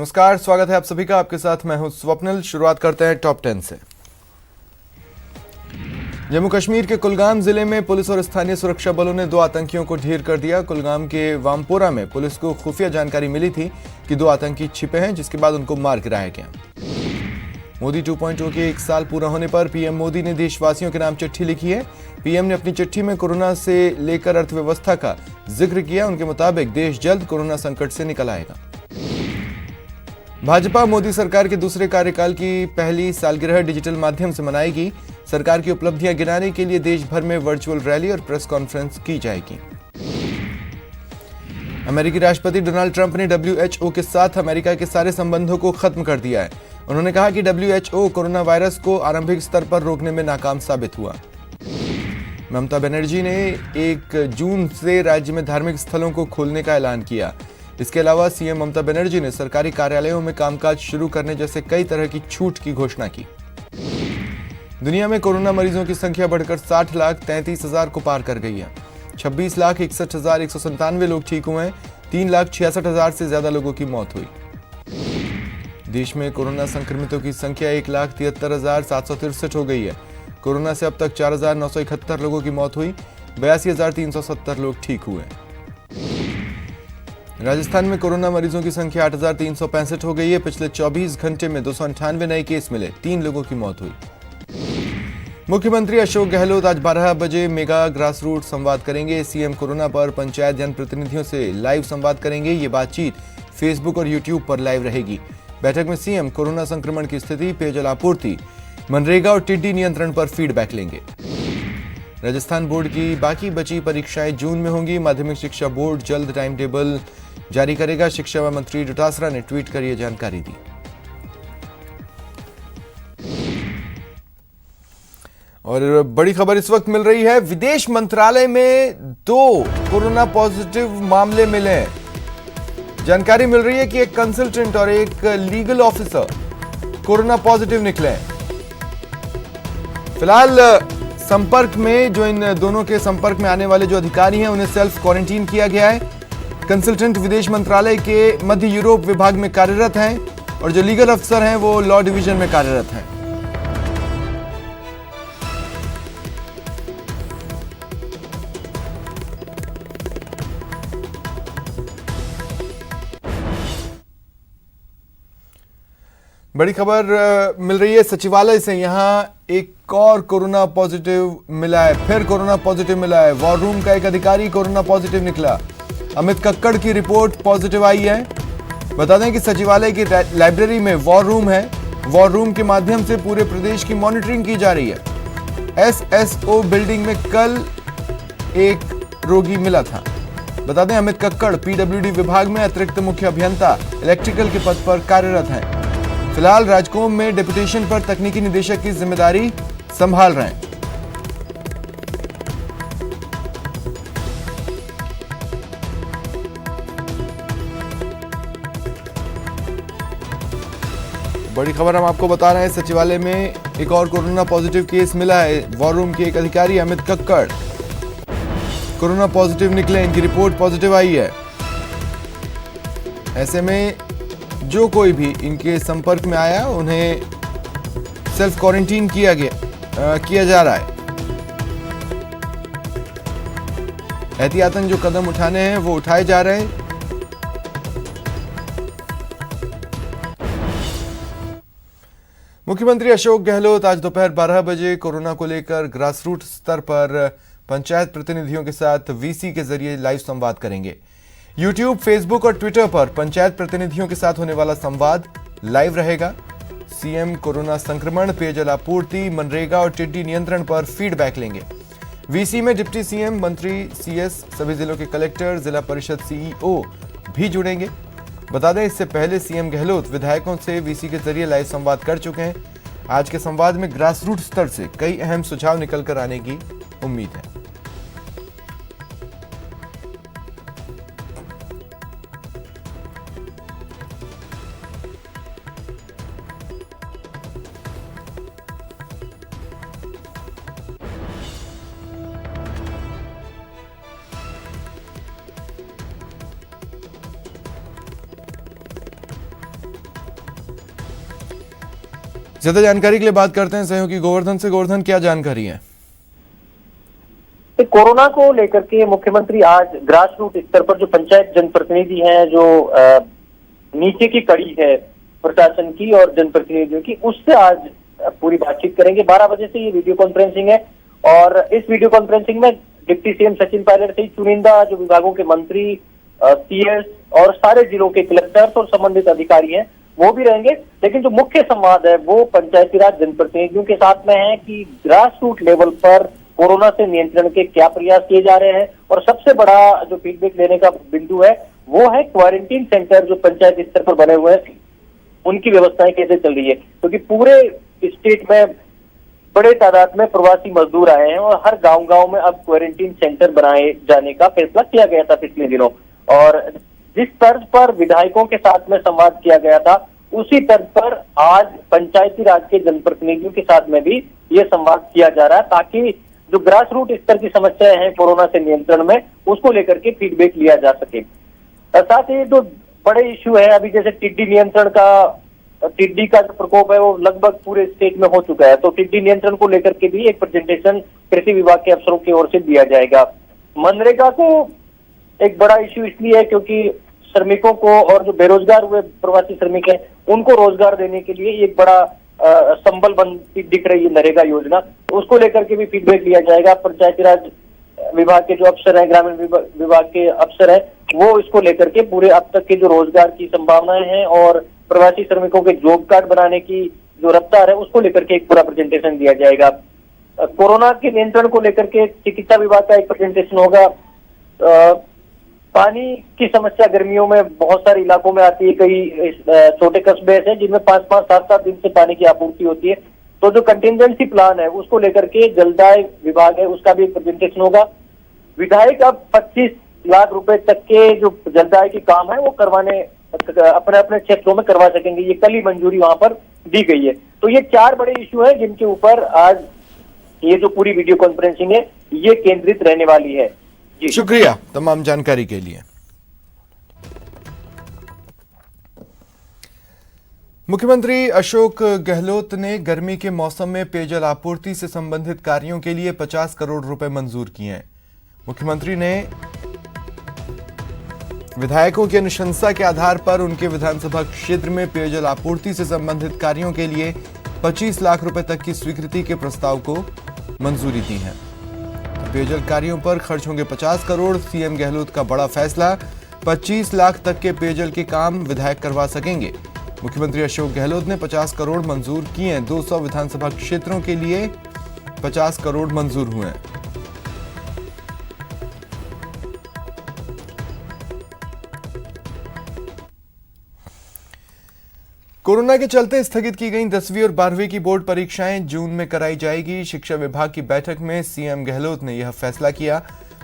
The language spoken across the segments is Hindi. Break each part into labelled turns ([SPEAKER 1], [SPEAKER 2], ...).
[SPEAKER 1] नमस्कार, स्वागत है आप सभी का। आपके साथ मैं हूं स्वप्निल। शुरुआत करते हैं टॉप 10 से। जम्मू कश्मीर के कुलगाम जिले में पुलिस और स्थानीय सुरक्षा बलों ने 2 आतंकियों को ढेर कर दिया। कुलगाम के वामपोरा में पुलिस को खुफिया जानकारी मिली थी कि 2 आतंकी छिपे हैं, जिसके बाद उनको मार गिराया गया। मोदी 2.0 के 1 साल पूरा होने पर पीएम मोदी ने देशवासियों के नाम चिट्ठी लिखी है। पीएम ने अपनी चिट्ठी में कोरोना से लेकर अर्थव्यवस्था का जिक्र किया। उनके मुताबिक देश जल्द कोरोना संकट से निकल आएगा। भाजपा मोदी सरकार के दूसरे कार्यकाल की पहली सालगिरह डिजिटल माध्यम से मनाएगी। सरकार की उपलब्धियां गिनाने के लिए देश भर में वर्चुअल रैली और प्रेस कॉन्फ्रेंस की जाएगी। अमेरिकी राष्ट्रपति डोनाल्ड ट्रंप ने WHO के साथ अमेरिका के सारे संबंधों को खत्म कर दिया है। उन्होंने कहा कि WHO कोरोना वायरस को आरंभिक स्तर पर रोकने में नाकाम साबित हुआ। ममता बनर्जी ने 1 जून से राज्य में धार्मिक स्थलों को खोलने का ऐलान किया। इसके अलावा सीएम ममता बनर्जी ने सरकारी कार्यालयों में कामकाज शुरू करने जैसे कई तरह की छूट की घोषणा की। दुनिया में कोरोना मरीजों की संख्या बढ़कर 60,33,000 को पार कर गई है। 26,61,197 लोग ठीक हुए हैं। 3,66,000 से ज्यादा लोगों की मौत हुई। देश में कोरोना संक्रमितों की संख्या 1,73,763 हो गई है। कोरोना से अब तक 4,971 लोगों की मौत हुई। 82,370 लोग ठीक हुए। राजस्थान में कोरोना मरीजों की संख्या 8,365 हो गई है। पिछले 24 घंटे में 298 नए केस मिले। 3 लोगों की मौत हुई। मुख्यमंत्री अशोक गहलोत आज 12 बजे मेगा ग्रास रूट संवाद करेंगे। सीएम कोरोना पर पंचायत जनप्रतिनिधियों से लाइव संवाद करेंगे। ये बातचीत फेसबुक और यूट्यूब पर लाइव रहेगी। बैठक में सीएम कोरोना संक्रमण की स्थिति, पेयजल आपूर्ति, मनरेगा और टिड्डी नियंत्रण पर फीडबैक लेंगे। राजस्थान बोर्ड की बाकी बची परीक्षाएं जून में होंगी। माध्यमिक शिक्षा बोर्ड जल्द टाइम टेबल जारी करेगा। शिक्षा मंत्री डोटासरा ने ट्वीट कर यह जानकारी दी। और बड़ी खबर इस वक्त मिल रही है, विदेश मंत्रालय में 2 कोरोना पॉजिटिव मामले मिले हैं। जानकारी मिल रही है कि एक कंसल्टेंट और एक लीगल ऑफिसर कोरोना पॉजिटिव निकले हैं। फिलहाल संपर्क में जो इन दोनों के संपर्क में आने वाले जो अधिकारी हैं, उन्हें सेल्फ क्वारंटीन किया गया है। कंसल्टेंट विदेश मंत्रालय के मध्य यूरोप विभाग में कार्यरत हैं और जो लीगल अफसर हैं वो लॉ डिवीजन में कार्यरत हैं। बड़ी खबर मिल रही है सचिवालय से। यहां एक और कोरोना पॉजिटिव मिला है। फिर कोरोना पॉजिटिव मिला है। वॉर रूम का एक अधिकारी कोरोना पॉजिटिव निकला। अमित कक्कड़ की रिपोर्ट पॉजिटिव आई है। बता दें कि सचिवालय की लाइब्रेरी में वॉर रूम है। वॉर रूम के माध्यम से पूरे प्रदेश की मॉनिटरिंग की जा रही है। SSO बिल्डिंग में कल एक रोगी मिला था। बता दें अमित कक्कड़ PWD विभाग में अतिरिक्त मुख्य अभियंता इलेक्ट्रिकल के पद पर कार्यरत हैं। फिलहाल राजकोम में डेपुटेशन पर तकनीकी निदेशक की जिम्मेदारी संभाल रहे हैं। बड़ी खबर हम आपको बता रहे हैं, सचिवालय में एक और कोरोना पॉजिटिव केस मिला है। वॉर रूम के एक अधिकारी अमित कक्कड़ कोरोना पॉजिटिव निकले। इनकी रिपोर्ट पॉजिटिव आई है। ऐसे में जो कोई भी इनके संपर्क में आया उन्हें सेल्फ क्वारंटीन किया जा रहा है। एहतियातन जो कदम उठाने हैं वो उठाए जा रहे हैं। मुख्यमंत्री अशोक गहलोत आज दोपहर 12 बजे कोरोना को लेकर ग्रासरूट स्तर पर पंचायत प्रतिनिधियों के साथ VC के जरिए लाइव संवाद करेंगे। यूट्यूब, फेसबुक और ट्विटर पर पंचायत प्रतिनिधियों के साथ होने वाला संवाद लाइव रहेगा। सीएम कोरोना संक्रमण, पेयजल आपूर्ति, मनरेगा और टिड्डी नियंत्रण पर फीडबैक लेंगे। VC में डिप्टी सीएम, मंत्री, CS, सभी जिलों के कलेक्टर, जिला परिषद CEO भी जुड़ेंगे। बता दें इससे पहले सीएम गहलोत विधायकों से VC के जरिए लाइव संवाद कर चुके हैं। आज के संवाद में ग्रासरूट स्तर से कई अहम सुझाव निकलकर आने की उम्मीद है। ज्यादा जानकारी के लिए बात करते हैं सहयोगी गोवर्धन से। गोवर्धन, क्या जानकारी है?
[SPEAKER 2] कोरोना को लेकर के मुख्यमंत्री आज ग्रास रूट स्तर पर जो पंचायत जनप्रतिनिधि हैं, जो नीचे की कड़ी है प्रशासन की और जनप्रतिनिधियों की, उससे आज पूरी बातचीत करेंगे। 12 बजे से ये वीडियो कॉन्फ्रेंसिंग है और इस वीडियो कॉन्फ्रेंसिंग में डिप्टी सीएम सचिन पायलट सहित चुनिंदा जो विभागों के मंत्री, सीएस और सारे जिलों के कलेक्टर्स और संबंधित अधिकारी हैं वो भी रहेंगे। लेकिन जो मुख्य संवाद है वो पंचायती राज जनप्रतिनिधियों के साथ में है कि ग्रास रूट लेवल पर कोरोना से नियंत्रण के क्या प्रयास किए जा रहे हैं। और सबसे बड़ा जो फीडबैक लेने का बिंदु है वो है क्वारंटीन सेंटर जो पंचायत स्तर पर बने हुए हैं, उनकी व्यवस्थाएं कैसे चल रही है। क्योंकि पूरे स्टेट में बड़े तादाद में प्रवासी मजदूर आए हैं और हर गांव-गांव में अब क्वारंटीन सेंटर बनाए जाने का फैसला किया गया था पिछले दिनों। और जिस तर्ज पर विधायकों के साथ में संवाद किया गया था, उसी तर्ज पर आज पंचायती राज के जनप्रतिनिधियों के साथ में भी ये संवाद किया जा रहा है, ताकि जो ग्रास रूट स्तर की समस्याएं हैं कोरोना से नियंत्रण में, उसको लेकर के फीडबैक लिया जा सके। साथ ही जो बड़े इश्यू है अभी, जैसे टिड्डी नियंत्रण का, टिड्डी का जो प्रकोप है वो लगभग पूरे स्टेट में हो चुका है, तो टिड्डी नियंत्रण को लेकर के भी एक प्रेजेंटेशन कृषि विभाग के अफसरों की ओर से दिया जाएगा। मनरेगा को एक बड़ा इश्यू इसलिए है क्योंकि श्रमिकों को और जो बेरोजगार हुए प्रवासी श्रमिक हैं उनको रोजगार देने के लिए एक बड़ा संबल बनती दिख रही है नरेगा योजना, तो उसको लेकर के भी फीडबैक लिया जाएगा। पंचायती राज विभाग के जो अफसर हैं, ग्रामीण विभाग के अफसर हैं, वो इसको लेकर के पूरे अब तक के जो रोजगार की संभावनाएं हैं और प्रवासी श्रमिकों के जॉब कार्ड बनाने की जो रफ्तार है उसको लेकर के एक पूरा प्रेजेंटेशन दिया जाएगा। कोरोना के नियंत्रण को लेकर के चिकित्सा विभाग का एक प्रेजेंटेशन होगा। पानी की समस्या गर्मियों में बहुत सारे इलाकों में आती है, कई छोटे कस्बे हैं जिनमें 5-5, 7-7 दिन से पानी की आपूर्ति होती है, तो जो कंटिजेंसी प्लान है उसको लेकर के जलदाय विभाग है उसका भी प्रेजेंटेशन होगा। विधायक अब 25 लाख रुपए तक के जो जलदाय की काम है वो करवाने अपने अपने क्षेत्रों में करवा सकेंगे, ये कल ही मंजूरी वहां पर दी गई है। तो ये 4 बड़े इश्यू हैं जिनके ऊपर आज ये जो पूरी वीडियो कॉन्फ्रेंसिंग है ये केंद्रित रहने वाली है। जी
[SPEAKER 1] शुक्रिया तमाम जानकारी के लिए। मुख्यमंत्री अशोक गहलोत ने गर्मी के मौसम में पेयजल आपूर्ति से संबंधित कार्यों के लिए 50 करोड़ रुपए मंजूर किए हैं। मुख्यमंत्री ने विधायकों की अनुशंसा के आधार पर उनके विधानसभा क्षेत्र में पेयजल आपूर्ति से संबंधित कार्यों के लिए 25 लाख रुपए तक की स्वीकृति के प्रस्ताव को मंजूरी दी है। पेयजल कार्यों पर खर्च होंगे 50 करोड़। सीएम गहलोत का बड़ा फैसला, 25 लाख तक के पेयजल के काम विधायक करवा सकेंगे। मुख्यमंत्री अशोक गहलोत ने 50 करोड़ मंजूर किए हैं। 200 विधानसभा क्षेत्रों के लिए 50 करोड़ मंजूर हुए हैं। कोरोना के चलते स्थगित की गई 10वीं और 12वीं की बोर्ड परीक्षाएं जून में कराई जाएगी। शिक्षा विभाग की बैठक में सीएम गहलोत ने यह फैसला किया।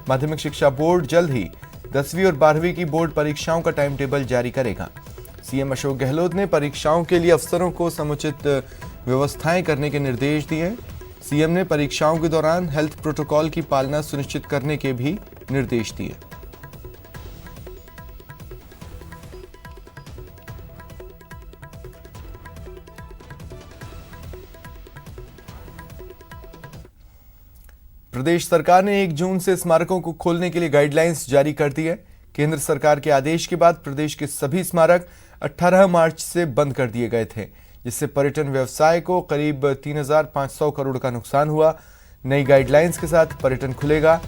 [SPEAKER 1] माध्यमिक शिक्षा बोर्ड जल्द ही 10वीं और 12वीं की बोर्ड परीक्षाओं का टाइम टेबल जारी करेगा। सीएम अशोक गहलोत ने परीक्षाओं के लिए अफसरों को समुचित व्यवस्थाएं करने के निर्देश दिए। सीएम ने परीक्षाओं के दौरान हेल्थ प्रोटोकॉल की पालना सुनिश्चित करने के भी निर्देश दिए। प्रदेश सरकार ने 1 जून से स्मारकों को खोलने के लिए गाइडलाइंस जारी कर दी है। केंद्र सरकार के आदेश के बाद प्रदेश के सभी स्मारक 18 मार्च से बंद कर दिए गए थे, जिससे पर्यटन व्यवसाय को करीब 3,500 करोड़ का नुकसान हुआ। नई गाइडलाइंस के साथ पर्यटन खुलेगा।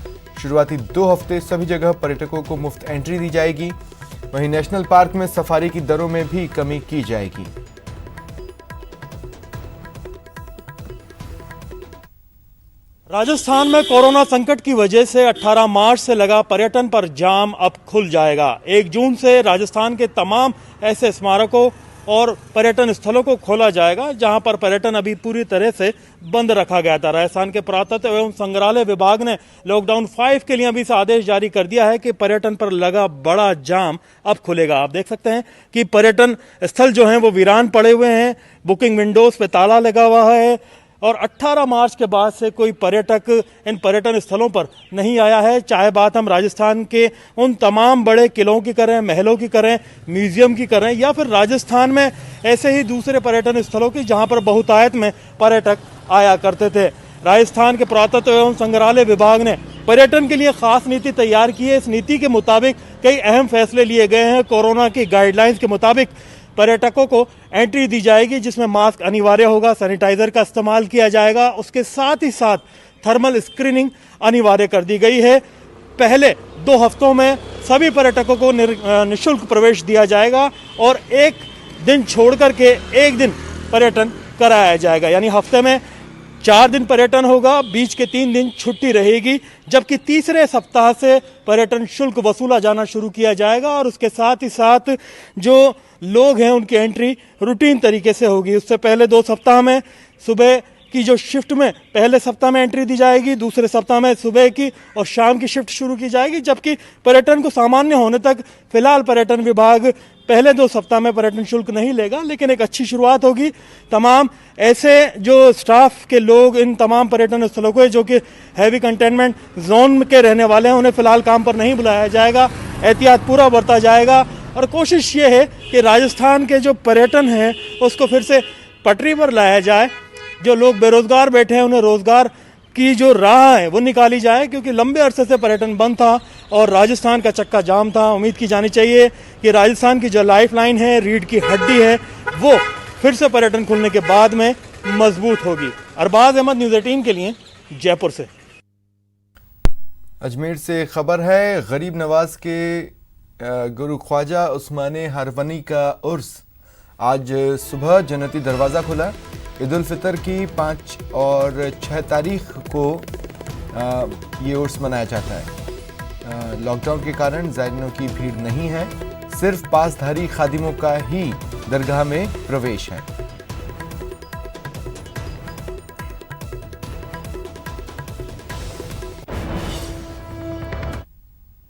[SPEAKER 1] शुरुआती 2 हफ्ते सभी जगह पर्यटकों को मुफ्त एंट्री दी जाएगी। वहीं नेशनल पार्क में सफारी की दरों में भी कमी की जाएगी।
[SPEAKER 3] राजस्थान में कोरोना संकट की वजह से 18 मार्च से लगा पर्यटन पर जाम अब खुल जाएगा। 1 जून से राजस्थान के तमाम ऐसे स्मारकों और पर्यटन स्थलों को खोला जाएगा जहां पर पर्यटन अभी पूरी तरह से बंद रखा गया था। राजस्थान के पुरातत्व एवं संग्रहालय विभाग ने लॉकडाउन 5 के लिए अभी से आदेश जारी कर दिया है कि पर्यटन पर लगा बड़ा जाम अब खुलेगा। आप देख सकते हैं कि पर्यटन स्थल जो हैं वो वीरान पड़े हुए हैं, बुकिंग विंडोज पे ताला लगा हुआ है, और 18 मार्च के बाद से कोई पर्यटक इन पर्यटन स्थलों पर नहीं आया है। चाहे बात हम राजस्थान के उन तमाम बड़े किलों की करें, महलों की करें, म्यूजियम की करें, या फिर राजस्थान में ऐसे ही दूसरे पर्यटन स्थलों की जहां पर बहुतायत में पर्यटक आया करते थे। राजस्थान के पुरातत्व एवं संग्रहालय विभाग ने पर्यटन के लिए खास नीति तैयार की है। इस नीति के मुताबिक कई अहम फैसले लिए गए हैं। कोरोना की गाइडलाइंस के मुताबिक पर्यटकों को एंट्री दी जाएगी, जिसमें मास्क अनिवार्य होगा, सैनिटाइजर का इस्तेमाल किया जाएगा। उसके साथ ही साथ थर्मल स्क्रीनिंग अनिवार्य कर दी गई है। पहले 2 हफ्तों में सभी पर्यटकों को निःशुल्क प्रवेश दिया जाएगा और एक दिन छोड़ करके एक दिन पर्यटन कराया जाएगा, यानी हफ्ते में 4 दिन पर्यटन होगा, बीच के 3 दिन छुट्टी रहेगी। जबकि तीसरे सप्ताह से पर्यटन शुल्क वसूला जाना शुरू किया जाएगा और उसके साथ ही साथ जो लोग हैं उनकी एंट्री रूटीन तरीके से होगी। उससे पहले 2 सप्ताह में सुबह की जो शिफ्ट में पहले सप्ताह में एंट्री दी जाएगी, दूसरे सप्ताह में सुबह की और शाम की शिफ्ट शुरू की जाएगी। जबकि पर्यटन को सामान्य होने तक फिलहाल पर्यटन विभाग पहले 2 सप्ताह में पर्यटन शुल्क नहीं लेगा, लेकिन एक अच्छी शुरुआत होगी। तमाम ऐसे जो स्टाफ के लोग इन तमाम पर्यटन स्थलों को जो कि हैवी कंटेनमेंट जोन के रहने वाले हैं, उन्हें फिलहाल काम पर नहीं बुलाया जाएगा। एहतियात पूरा बरता जाएगा और कोशिश ये है कि राजस्थान के जो पर्यटन है उसको फिर से पटरी पर लाया जाए। जो लोग बेरोजगार बैठे हैं उन्हें रोजगार की जो राह है वो निकाली जाए, क्योंकि लंबे अरसे से पर्यटन बंद था और राजस्थान का चक्का जाम था। उम्मीद की जानी चाहिए कि राजस्थान की जो लाइफलाइन है, रीढ़ की हड्डी है, वो फिर से पर्यटन खुलने के बाद में मजबूत होगी। अरबाज अहमद, न्यूज़ 18 के लिए जयपुर से।
[SPEAKER 1] अजमेर से खबर है, गरीब नवाज के गुरु ख्वाजा उस्माने हरवनी का उर्स आज सुबह जन्नती दरवाज़ा खुला। ईद उल फितर की 5 और 6 तारीख को ये उर्स मनाया जाता है। लॉकडाउन के कारण ज़ायरीनों की भीड़ नहीं है, सिर्फ पासधारी खादिमों का ही दरगाह में प्रवेश है।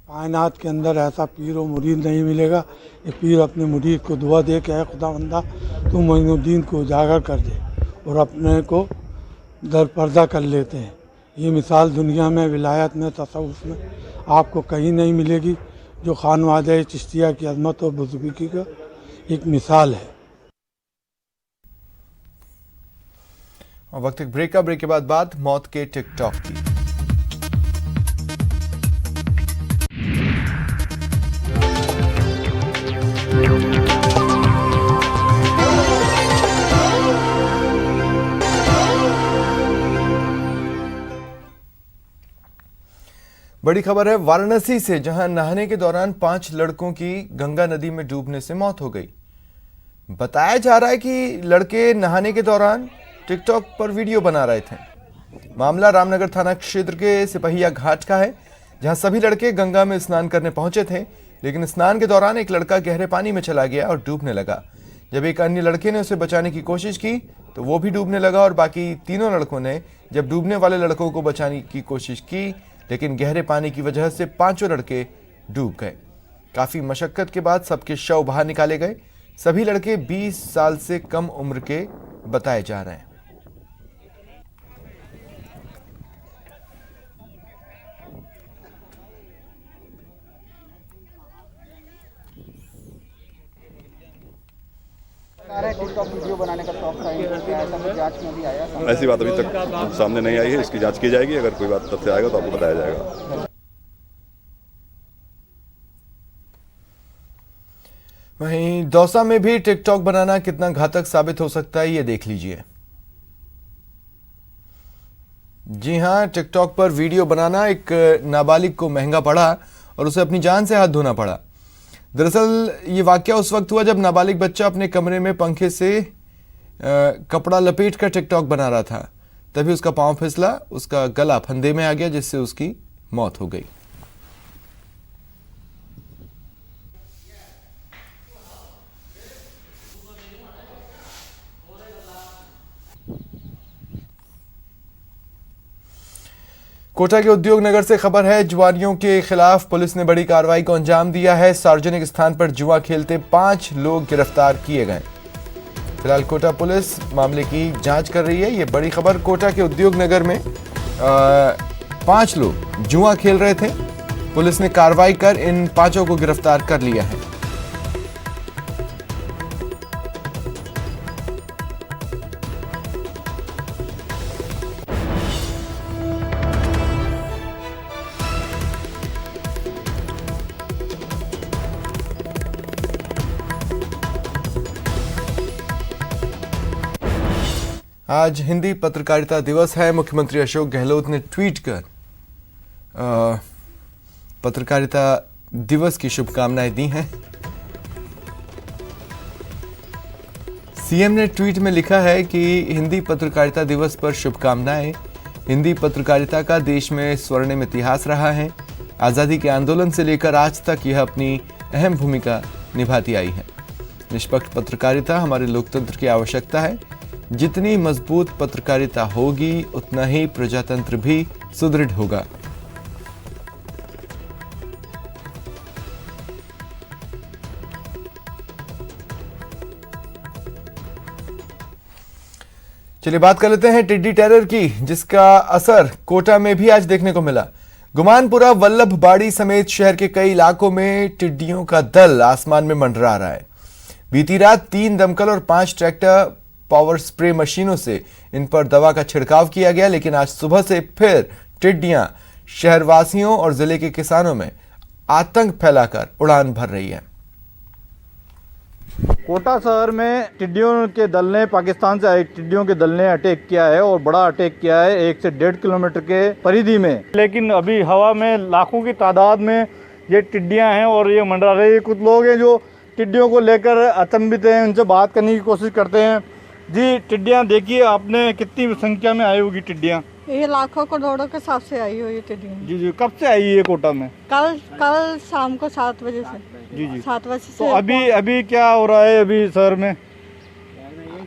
[SPEAKER 4] कायनात के अंदर ऐसा पीर और मुरीद नहीं मिलेगा। ये पीर अपने मुरीद को दुआ दे के है, खुदा बंदा तू मोइनुद्दीन को उजागर कर दे, और अपने को दरपर्दा कर लेते हैं। ये मिसाल दुनिया में, विलायत में, तसव्वुफ में आपको कहीं नहीं मिलेगी। जो खानवादे चिश्तिया की अज़मत और बुज़ुर्गी का एक मिसाल है।
[SPEAKER 1] और वक्त एक ब्रेक के बाद बात मौत के टिकटॉक की। बड़ी खबर है वाराणसी से, जहां नहाने के दौरान 5 लड़कों की गंगा नदी में डूबने से मौत हो गई। बताया जा रहा है कि लड़के नहाने के दौरान टिकटॉक पर वीडियो बना रहे थे। मामला रामनगर थाना क्षेत्र के सिपहिया घाट का है, जहां सभी लड़के गंगा में स्नान करने पहुंचे थे, लेकिन स्नान के दौरान एक लड़का गहरे पानी में चला गया और डूबने लगा। जब एक अन्य लड़के ने उसे बचाने की कोशिश की तो वो भी डूबने लगा और बाकी तीनों लड़कों ने जब डूबने वाले लड़कों को बचाने की कोशिश की, लेकिन गहरे पानी की वजह से 5 लड़के डूब गए। काफी मशक्कत के बाद सबके शव बाहर निकाले गए। सभी लड़के 20 साल से कम उम्र के बताए जा रहे हैं।
[SPEAKER 5] वीडियो बनाने का शौक था, ऐसा कुछ जांच में भी आया?
[SPEAKER 6] ऐसी बात अभी तक सामने नहीं आई है, इसकी जांच की जाएगी। अगर कोई बात तथ्य आएगा तो आपको बताया जाएगा।
[SPEAKER 1] वहीं दौसा में भी टिकटॉक बनाना कितना घातक साबित हो सकता है, ये देख लीजिए। जी हां, टिकटॉक पर वीडियो बनाना एक नाबालिग को महंगा पड़ा और उसे अपनी जान से हाथ धोना पड़ा। दरअसल ये वाकया उस वक्त हुआ जब नाबालिग बच्चा अपने कमरे में पंखे से कपड़ा लपेट कर टिकटॉक बना रहा था। तभी उसका पांव फिसला, उसका गला फंदे में आ गया, जिससे उसकी मौत हो गई। कोटा के उद्योग नगर से खबर है, जुआरियों के खिलाफ पुलिस ने बड़ी कार्रवाई को अंजाम दिया है। सार्वजनिक स्थान पर जुआ खेलते 5 लोग गिरफ्तार किए गए। फिलहाल कोटा पुलिस मामले की जांच कर रही है। ये बड़ी खबर, कोटा के उद्योग नगर में 5 लोग जुआ खेल रहे थे। पुलिस ने कार्रवाई कर इन 5 को गिरफ्तार कर लिया है। आज हिंदी पत्रकारिता दिवस है। मुख्यमंत्री अशोक गहलोत ने ट्वीट कर पत्रकारिता दिवस की शुभकामनाएं दी हैं। सीएम ने ट्वीट में लिखा है कि हिंदी पत्रकारिता दिवस पर शुभकामनाएं। हिंदी पत्रकारिता का देश में स्वर्णिम इतिहास रहा है। आज़ादी के आंदोलन से लेकर आज तक यह अपनी अहम भूमिका निभाती आई है। निष्पक्ष पत्रकारिता हमारे लोकतंत्र की आवश्यकता है। जितनी मजबूत पत्रकारिता होगी उतना ही प्रजातंत्र भी सुदृढ़ होगा। चलिए बात कर लेते हैं टिड्डी टेरर की, जिसका असर कोटा में भी आज देखने को मिला। गुमानपुरा, वल्लभबाड़ी समेत शहर के कई इलाकों में टिड्डियों का दल आसमान में मंडरा रहा है। बीती रात 3 दमकल और 5 ट्रैक्टर पावर स्प्रे मशीनों से इन पर दवा का छिड़काव किया गया, लेकिन आज सुबह से फिर टिड्डियां शहरवासियों और जिले के किसानों में आतंक फैलाकर उड़ान भर रही है।
[SPEAKER 7] कोटा शहर में टिड्डियों के दल ने, पाकिस्तान से आए टिड्डियों के दल ने अटैक किया है और बड़ा अटैक किया है 1 से 1.5 किलोमीटर के परिधि में। लेकिन अभी हवा में लाखों की तादाद में ये टिड्डियां हैं और ये मंडरा रही है। कुछ लोग हैं जो टिड्डियों को लेकर अचंभित हैं, उनसे बात करने की कोशिश करते हैं। जी, टिड्डियां देखिए आपने, कितनी संख्या में आई होगी टिड्डियां?
[SPEAKER 8] ये लाखों करोड़ों के हिसाब से आई हुई टिड्डियां।
[SPEAKER 7] जी जी, कब से आई है कोटा में?
[SPEAKER 8] कल शाम को 7 बजे से।
[SPEAKER 7] जी जी,
[SPEAKER 8] 7 बजे से।
[SPEAKER 7] तो अभी क्या हो रहा है अभी शहर में?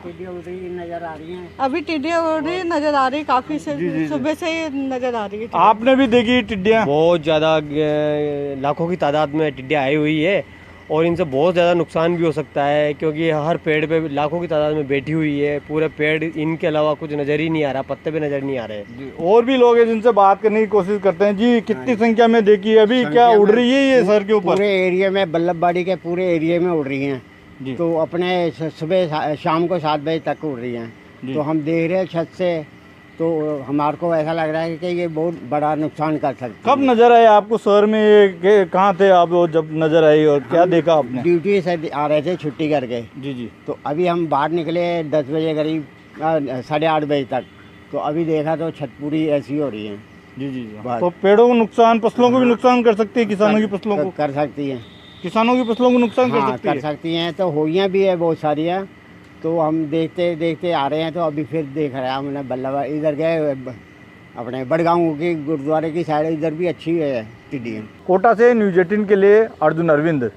[SPEAKER 5] टिड्डियाँ उड़ रही नजर आ रही हैं।
[SPEAKER 8] अभी टिड्डियाँ उड़ रही नजर आ रही, काफी से सुबह से ही नजर आ रही है।
[SPEAKER 7] आपने भी देखी टिड्डियाँ?
[SPEAKER 9] बहुत ज़्यादा लाखों की तादाद में टिड्डियाँ आई हुई है और इनसे बहुत ज़्यादा नुकसान भी हो सकता है, क्योंकि हर पेड़ पे लाखों की तादाद में बैठी हुई है। पूरे पेड़, इनके अलावा कुछ नज़र ही नहीं आ रहा, पत्ते भी नज़र नहीं आ रहे।
[SPEAKER 7] और भी लोग हैं जिनसे बात करने की कोशिश करते हैं। जी, कितनी संख्या में देखी है अभी? क्या उड़ रही है ये सर के ऊपर?
[SPEAKER 5] पूरे एरिया में, वल्लभबाड़ी के पूरे एरिया में उड़ रही हैं। तो अपने सुबह शाम को 7 बजे तक उड़ रही हैं। तो हम देख रहे हैं छत से, तो हमारे को ऐसा लग रहा है कि ये बहुत बड़ा नुकसान कर सकती है।
[SPEAKER 7] कब नजर आए आपको शहर में ये? कहाँ थे आप जब नजर आई और क्या देखा आपने?
[SPEAKER 5] ड्यूटी से आ रहे थे छुट्टी करके।
[SPEAKER 7] जी जी,
[SPEAKER 5] तो अभी हम बाहर निकले 10 बजे करीब, 8:30 बजे तक। तो अभी देखा तो छत पूरी ऐसी हो रही है।
[SPEAKER 7] जी जी, तो पेड़ों को नुकसान, फसलों को भी नुकसान कर सकती है, किसानों की फसलों को
[SPEAKER 5] कर सकती है।
[SPEAKER 7] किसानों की फसलों को नुकसान
[SPEAKER 5] कर सकती हैं। तो हुई भी है बहुत सारी है। तो हम देखते देखते आ रहे हैं, तो अभी फिर देख रहे हैं हमने वल्लभ इधर गए अपने बड़गांव की गुरुद्वारे की साइड, इधर भी अच्छी है टिड्डियाँ।
[SPEAKER 7] कोटा से न्यूज़ 18 के लिए अर्जुन अरविंद।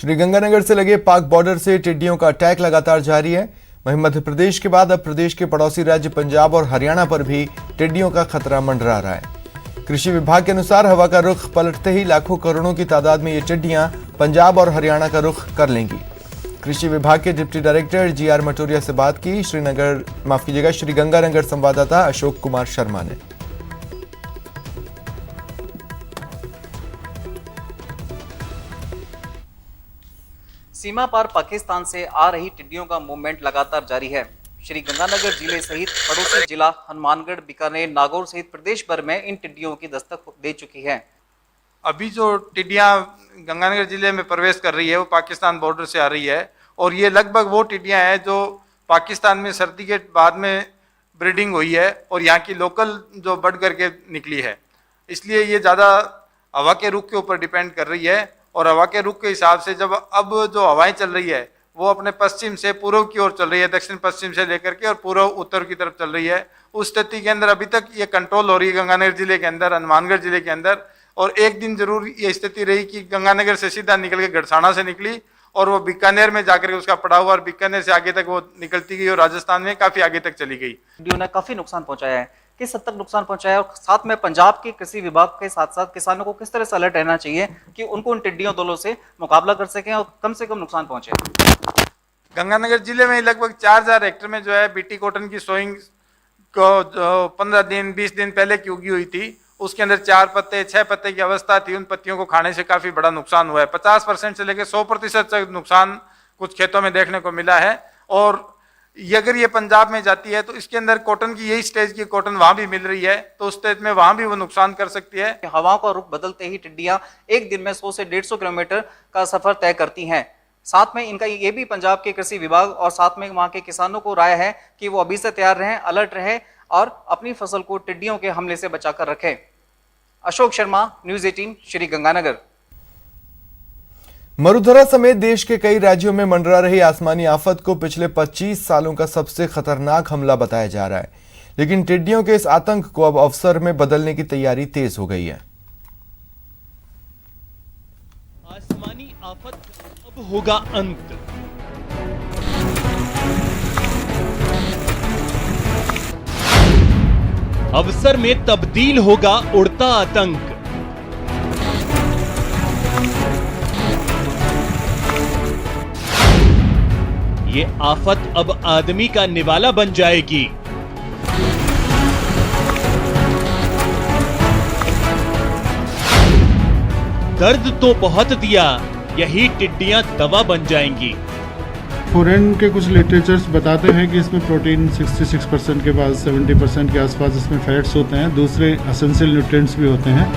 [SPEAKER 1] श्रीगंगानगर से लगे पाक बॉर्डर से टिड्डियों का अटैक लगातार जारी है। वहीं मध्य प्रदेश के बाद अब प्रदेश के पड़ोसी राज्य पंजाब और हरियाणा पर भी टिड्डियों का खतरा मंडरा रहा है। कृषि विभाग के अनुसार हवा का रुख पलटते ही लाखों करोड़ों की तादाद में ये टिड्डियां पंजाब और हरियाणा का रुख कर लेंगी। कृषि विभाग के डिप्टी डायरेक्टर जीआर मटोरिया से बात की श्रीगंगानगर संवाददाता अशोक कुमार शर्मा ने।
[SPEAKER 10] सीमा पार पाकिस्तान से आ रही टिड्डियों का मूवमेंट लगातार जारी है। श्रीगंगानगर जिले सहित पड़ोसी जिला हनुमानगढ़, बीकानेर, नागौर सहित प्रदेश भर में इन टिड्डियों की दस्तक दे चुकी है।
[SPEAKER 11] अभी जो टिड्डियाँ गंगानगर जिले में प्रवेश कर रही है वो पाकिस्तान बॉर्डर से आ रही है, और ये लगभग वो टिड्डियाँ हैं जो पाकिस्तान में सर्दी के बाद में ब्रीडिंग हुई है और यहाँ की लोकल जो बढ़ करके निकली है। इसलिए ये ज़्यादा हवा के रुख के ऊपर डिपेंड कर रही है, और हवा के रुख के हिसाब से जब अब जो हवाएं चल रही है वो अपने पश्चिम से पूर्व की ओर चल रही है, दक्षिण पश्चिम से लेकर के और पूर्व उत्तर की तरफ चल रही है। उस स्थिति के अंदर अभी तक ये कंट्रोल हो रही है गंगानगर जिले के अंदर, हनुमानगढ़ जिले के अंदर। और एक दिन जरूर ये स्थिति रही कि गंगानगर से सीधा निकल के गड़साना से निकली और वो बीकानेर में जाकर के उसका पड़ाव हुआ, और बीकानेर से आगे तक वो निकलती गई और राजस्थान में काफी आगे तक चली गई।
[SPEAKER 10] टिड्डियों ने काफी नुकसान पहुंचाया है। किस हद तक नुकसान पहुंचाया है, और साथ में पंजाब के कृषि विभाग के साथ साथ किसानों को किस तरह से अलर्ट रहना चाहिए कि उनको उन टिड्डियों दलों से मुकाबला कर सकें और कम से कम नुकसान पहुंचे?
[SPEAKER 11] गंगानगर जिले में लगभग 4000 हेक्टेयर में जो है बीटी कॉटन की सोइंग को 15 दिन 20 दिन पहले की उगी हुई थी, उसके अंदर 4 पत्ते 6 पत्ते की अवस्था थी। उन पत्तियों को खाने से काफी बड़ा नुकसान हुआ है। 50% से लेकर 100% तक नुकसान कुछ खेतों में देखने को मिला है। और अगर ये पंजाब में जाती है तो इसके अंदर कॉटन की यही स्टेज की कॉटन वहां भी मिल रही है, तो उस स्टेज में वहां भी वो नुकसान कर सकती है।
[SPEAKER 10] हवाओं का रुख बदलते ही टिड्डियां एक दिन में 100 से 150 किलोमीटर का सफर तय करती हैं। साथ में इनका ये भी पंजाब के कृषि विभाग और साथ में वहां के किसानों को राय है कि वो अभी से तैयार रहें, अलर्ट रहें और अपनी फसल को टिड्डियों के हमले से बचाकर रखें। अशोक शर्मा, न्यूज़ 18, श्री गंगानगर।
[SPEAKER 1] मरुधरा समेत देश के कई राज्यों में मंडरा रही आसमानी आफत को पिछले 25 सालों का सबसे खतरनाक हमला बताया जा रहा है, लेकिन टिड्डियों के इस आतंक को अब अवसर में बदलने की तैयारी तेज हो गई है।
[SPEAKER 12] आसमानी आफत अब होगा अंत। अवसर में तब्दील होगा उड़ता आतंक। ये आफत अब आदमी का निवाला बन जाएगी। दर्द तो बहुत दिया, यही टिड्डियां दवा बन जाएंगी।
[SPEAKER 13] फॉरेन के कुछ लिटरेचर्स बताते हैं कि इसमें प्रोटीन 66% के बाद 70% के आसपास इसमें फैट्स होते हैं, दूसरे एसेंशियल न्यूट्रिएंट्स भी होते हैं।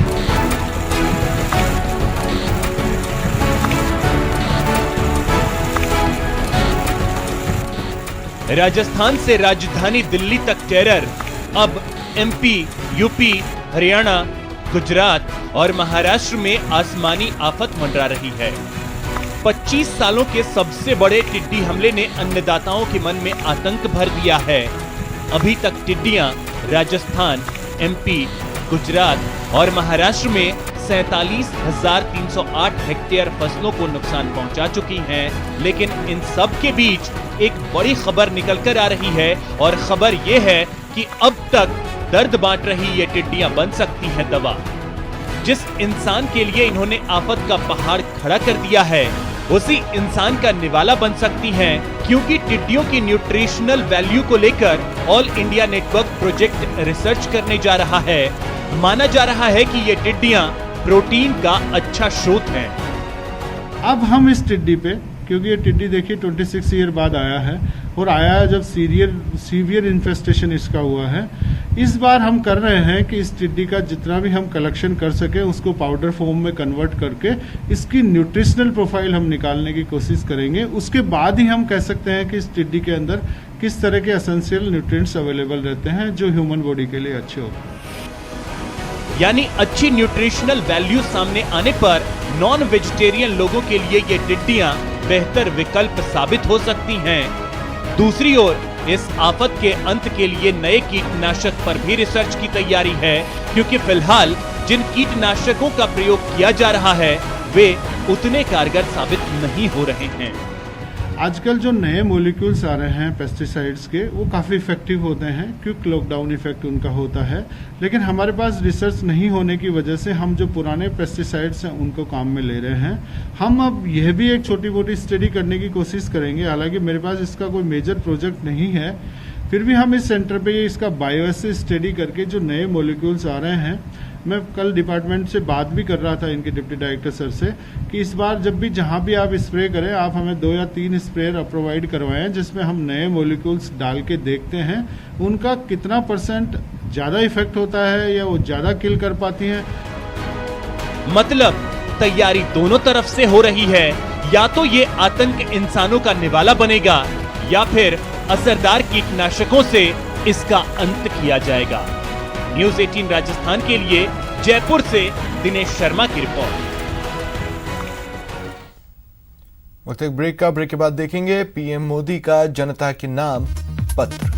[SPEAKER 12] राजस्थान से राजधानी दिल्ली तक टेरर, अब एमपी, यूपी, हरियाणा, गुजरात और महाराष्ट्र में आसमानी आफत मंडरा रही है। 25 सालों के सबसे बड़े टिड्डी हमले ने अन्नदाताओं के मन में आतंक भर दिया है। अभी तक टिड्डियां राजस्थान, एमपी, गुजरात और महाराष्ट्र में 47,308 हेक्टेयर फसलों को नुकसान पहुंचा चुकी हैं, लेकिन इन सब के बीच एक बड़ी खबर निकल कर आ रही है और खबर यह है कि अब तक दर्द बांट रही ये टिड्डियां बन सकती हैं दवा। जिस इंसान के लिए इन्होंने आफत का पहाड़ खड़ा कर दिया है, उसी इंसान का निवाला बन सकती हैं, क्योंकि टिड्डियों की न्यूट्रिशनल वैल्यू को लेकर all India network project research करने जा रहा है। माना जा रहा है कि ये टिड्डियां प्रोटीन का अच्छा स्रोत हैं।
[SPEAKER 13] अब हम इस टिड्डी पे, क्योंकि ये टिड्डी देखिए 26 ईयर बाद आया है और आया है जब सीवियर इन्फेस्टेशन इसका हुआ है। इस बार हम कर रहे हैं कि इस टिड्डी का जितना भी हम कलेक्शन कर सके उसको पाउडर फॉर्म में कन्वर्ट करके इसकी न्यूट्रिशनल प्रोफाइल हम निकालने की कोशिश करेंगे। उसके बाद ही हम कह सकते हैं कि इस टिड्डी के अंदर किस तरह के एसेंशियल न्यूट्रिएंट्स अवेलेबल रहते हैं जो ह्यूमन बॉडी के लिए अच्छे होते हैं।
[SPEAKER 12] यानी अच्छी न्यूट्रिशनल वैल्यू सामने आने पर नॉन वेजिटेरियन लोगों के लिए ये टिड्डियां बेहतर विकल्प साबित हो सकती हैं। दूसरी ओर इस आफत के अंत के लिए नए कीटनाशक पर भी रिसर्च की तैयारी है, क्योंकि फिलहाल जिन कीटनाशकों का प्रयोग किया जा रहा है वे उतने कारगर साबित नहीं हो रहे हैं।
[SPEAKER 13] आजकल जो नए मॉलिक्यूल्स आ रहे हैं पेस्टिसाइड्स के, वो काफ़ी इफेक्टिव होते हैं, क्विक लॉकडाउन इफेक्ट उनका होता है। लेकिन हमारे पास रिसर्च नहीं होने की वजह से हम जो पुराने पेस्टिसाइड्स हैं उनको काम में ले रहे हैं। हम अब यह भी एक छोटी मोटी स्टडी करने की कोशिश करेंगे, हालांकि मेरे पास इसका कोई मेजर प्रोजेक्ट नहीं है, फिर भी हम इस सेंटर पे इसका बायोएसिस स्टडी करके जो नए मॉलिक्यूल्स आ रहे हैं, मैं कल डिपार्टमेंट से बात भी कर रहा था इनके डिप्टी डायरेक्टर सर से कि इस बार जब भी जहां भी आप स्प्रे करें, आप हमें 2 या 3 स्प्रेयर प्रोवाइड करवाएं जिसमें हम नए मॉलिक्यूल्स डाल के देखते हैं उनका कितना % ज़्यादा इफेक्ट होता है या वो ज़्यादा किल कर पाती हैं।
[SPEAKER 12] मतलब तैयारी दोनों तरफ से हो रही है, या तो ये आतंक इंसानों का निवाला बनेगा या फिर असरदार कीटनाशकों से इसका अंत किया जाएगा। न्यूज़ 18 राजस्थान के लिए जयपुर से दिनेश शर्मा की रिपोर्ट।
[SPEAKER 1] वक्त एक ब्रेक के बाद देखेंगे पीएम मोदी का जनता के नाम पत्र।